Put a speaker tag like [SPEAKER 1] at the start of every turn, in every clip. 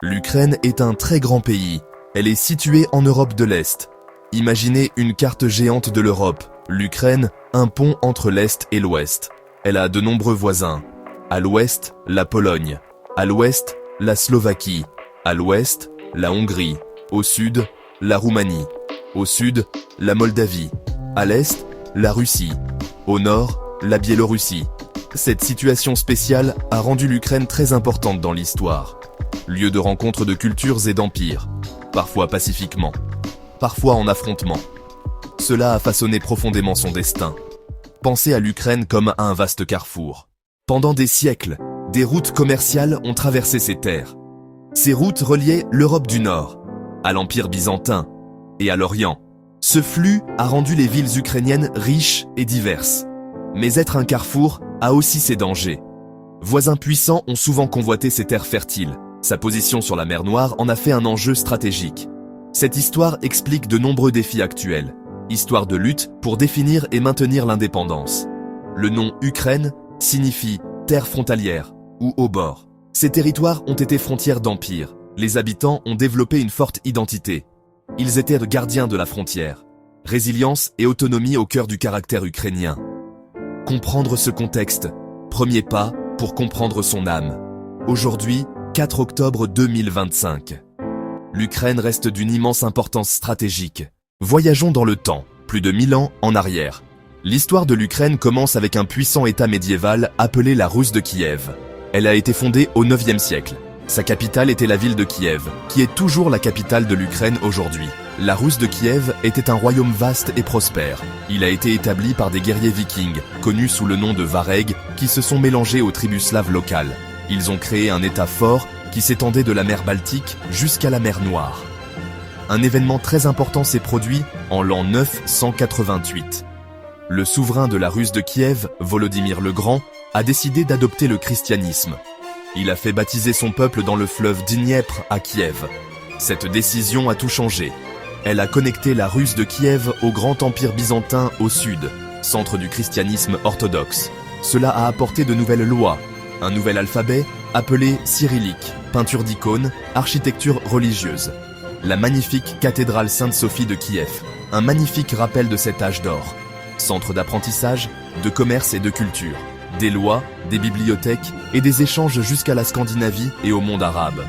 [SPEAKER 1] L'Ukraine est un très grand pays. Elle est située en Europe de l'Est. Imaginez une carte géante de l'Europe. L'Ukraine, un pont entre l'Est et l'Ouest. Elle a de nombreux voisins. À l'Ouest, la Pologne. À l'Ouest, la Slovaquie. À l'Ouest, la Hongrie. Au Sud, la Roumanie. Au Sud, la Moldavie. À l'Est, la Russie. Au Nord, la Biélorussie. Cette situation spéciale a rendu l'Ukraine très importante dans l'histoire. Lieu de rencontre de cultures et d'empires, parfois pacifiquement, parfois en affrontement. Cela a façonné profondément son destin. Pensez à l'Ukraine comme à un vaste carrefour. Pendant des siècles, des routes commerciales ont traversé ces terres. Ces routes reliaient l'Europe du Nord, à l'Empire byzantin et à l'Orient. Ce flux a rendu les villes ukrainiennes riches et diverses. Mais être un carrefour a aussi ses dangers. Voisins puissants ont souvent convoité ces terres fertiles. Sa position sur la mer Noire en a fait un enjeu stratégique. Cette histoire explique de nombreux défis actuels. Histoire de lutte pour définir et maintenir l'indépendance. Le nom Ukraine signifie terre frontalière ou au bord. Ces territoires ont été frontières d'empire. Les habitants ont développé une forte identité. Ils étaient de gardiens de la frontière. Résilience et autonomie au cœur du caractère ukrainien. Comprendre ce contexte, premier pas pour comprendre son âme. Aujourd'hui, 4 octobre 2025. L'Ukraine reste d'une immense importance stratégique. Voyageons dans le temps, plus de 1000 ans en arrière. L'histoire de l'Ukraine commence avec un puissant État médiéval appelé la Rus de Kiev. Elle a été fondée au IXe siècle. Sa capitale était la ville de Kiev, qui est toujours la capitale de l'Ukraine aujourd'hui. La Rus de Kiev était un royaume vaste et prospère. Il a été établi par des guerriers vikings, connus sous le nom de Vareg, qui se sont mélangés aux tribus slaves locales. Ils ont créé un État fort qui s'étendait de la mer Baltique jusqu'à la mer Noire. Un événement très important s'est produit en l'an 988. Le souverain de la Rus de Kiev, Volodymyr le Grand, a décidé d'adopter le christianisme. Il a fait baptiser son peuple dans le fleuve Dniepr à Kiev. Cette décision a tout changé. Elle a connecté la Rus de Kiev au grand empire byzantin au sud, centre du christianisme orthodoxe. Cela a apporté de nouvelles lois, un nouvel alphabet appelé cyrillique, peinture d'icônes, architecture religieuse. La magnifique cathédrale Sainte-Sophie de Kiev, un magnifique rappel de cet âge d'or. Centre d'apprentissage, de commerce et de culture. Des lois, des bibliothèques et des échanges jusqu'à la Scandinavie et au monde arabe.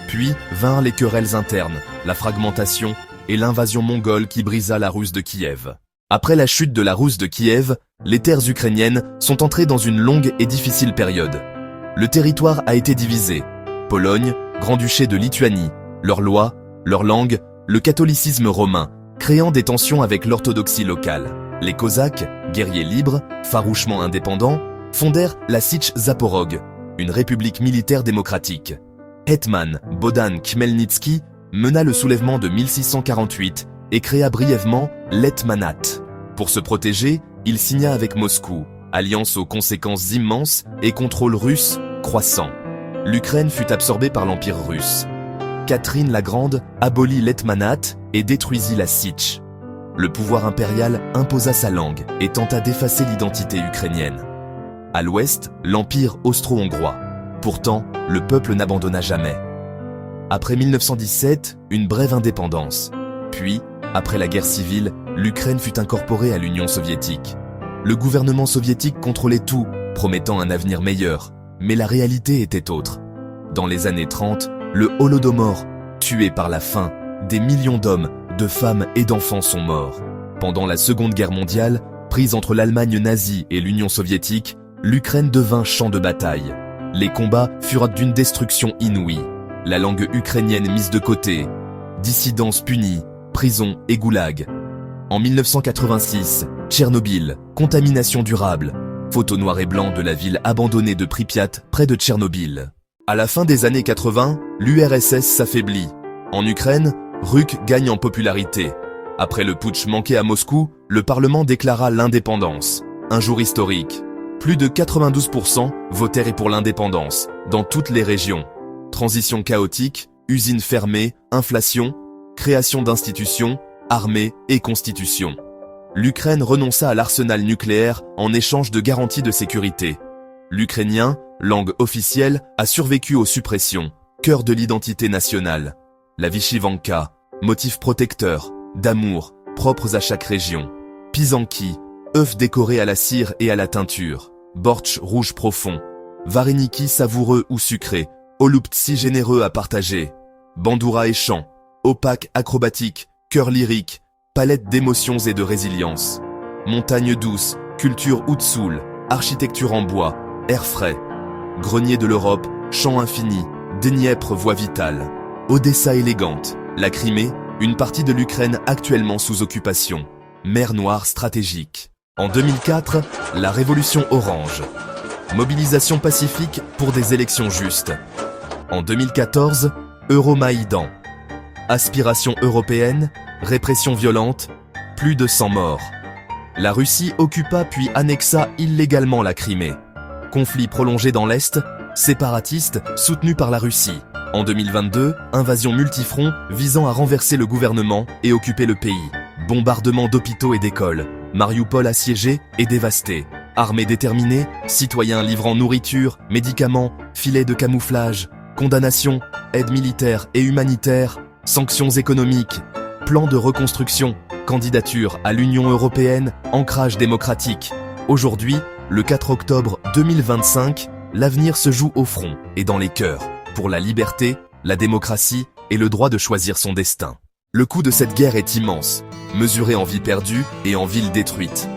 [SPEAKER 1] Puis vinrent les querelles internes, la fragmentation et l'invasion mongole qui brisa la Rus de Kiev. Après la chute de la Rus de Kiev, les terres ukrainiennes sont entrées dans une longue et difficile période. Le territoire a été divisé. Pologne, Grand-Duché de Lituanie, leurs lois, leur langue, le catholicisme romain, créant des tensions avec l'orthodoxie locale. Les Cosaques, guerriers libres, farouchement indépendants, fondèrent la Sich Zaporog, une république militaire démocratique. Hetman Bohdan Khmelnytsky mena le soulèvement de 1648 et créa brièvement l'Hetmanat. Pour se protéger, il signa avec Moscou, alliance aux conséquences immenses et contrôle russe croissant. L'Ukraine fut absorbée par l'Empire russe. Catherine la Grande abolit l'Hetmanat et détruisit la Sich. Le pouvoir impérial imposa sa langue et tenta d'effacer l'identité ukrainienne. À l'ouest, l'Empire austro-hongrois. Pourtant, le peuple n'abandonna jamais. Après 1917, une brève indépendance. Puis, après la guerre civile, l'Ukraine fut incorporée à l'Union soviétique. Le gouvernement soviétique contrôlait tout, promettant un avenir meilleur. Mais la réalité était autre. Dans les années 30, le Holodomor, tué par la faim, des millions d'hommes, de femmes et d'enfants sont morts. Pendant la Seconde Guerre mondiale, prise entre l'Allemagne nazie et l'Union soviétique, l'Ukraine devint champ de bataille. Les combats furent d'une destruction inouïe. La langue ukrainienne mise de côté, dissidence punie, prison et goulag. En 1986, Tchernobyl, contamination durable. Photo noir et blanc de la ville abandonnée de Pripyat, près de Tchernobyl. À la fin des années 80, l'URSS s'affaiblit. En Ukraine, Ruk gagne en popularité. Après le putsch manqué à Moscou, le Parlement déclara l'indépendance. Un jour historique. Plus de 92% votèrent pour l'indépendance, dans toutes les régions. Transition chaotique, usines fermées, inflation, création d'institutions, armée et constitution. l'Ukraine renonça à l'arsenal nucléaire en échange de garanties de sécurité. L'ukrainien, langue officielle, a survécu aux suppressions, cœur de l'identité nationale. La Vychivanka, motif protecteur, d'amour, propres à chaque région. Pysanki, œuf décoré à la cire et à la teinture. Bortsch rouge profond. Vareniki savoureux ou sucré. Oluptsi généreux à partager. Bandoura et chant. Opaque acrobatique, cœur lyrique, palette d'émotions et de résilience. Montagne douce, culture Houtsoul, architecture en bois, air frais. Grenier de l'Europe, chant infini, Dniepr voix vitale. Odessa élégante, la Crimée, une partie de l'Ukraine actuellement sous occupation. Mer Noire stratégique. En 2004, la révolution orange. Mobilisation pacifique pour des élections justes. En 2014, Euromaïdan. Aspiration européenne, répression violente, plus de 100 morts. La Russie occupa puis annexa illégalement la Crimée. Conflit prolongé dans l'Est, séparatiste soutenu par la Russie. En 2022, invasion multifront visant à renverser le gouvernement et occuper le pays. Bombardement d'hôpitaux et d'écoles. Mariupol assiégé et dévasté. Armée déterminée, citoyens livrant nourriture, médicaments, filets de camouflage, condamnation, aide militaire et humanitaire, sanctions économiques, plan de reconstruction, candidature à l'Union européenne, ancrage démocratique. Aujourd'hui, le 4 octobre 2025, l'avenir se joue au front et dans les cœurs, pour la liberté, la démocratie et le droit de choisir son destin. Le coût de cette guerre est immense, mesuré en vies perdues et en villes détruites.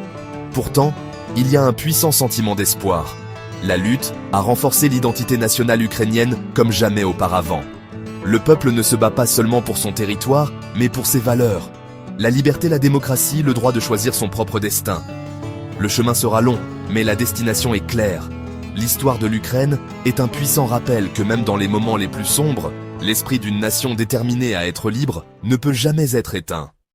[SPEAKER 1] Pourtant, il y a un puissant sentiment d'espoir. La lutte a renforcé l'identité nationale ukrainienne comme jamais auparavant. Le peuple ne se bat pas seulement pour son territoire, mais pour ses valeurs. La liberté, la démocratie, le droit de choisir son propre destin. Le chemin sera long, mais la destination est claire. L'histoire de l'Ukraine est un puissant rappel que même dans les moments les plus sombres, l'esprit d'une nation déterminée à être libre ne peut jamais être éteint.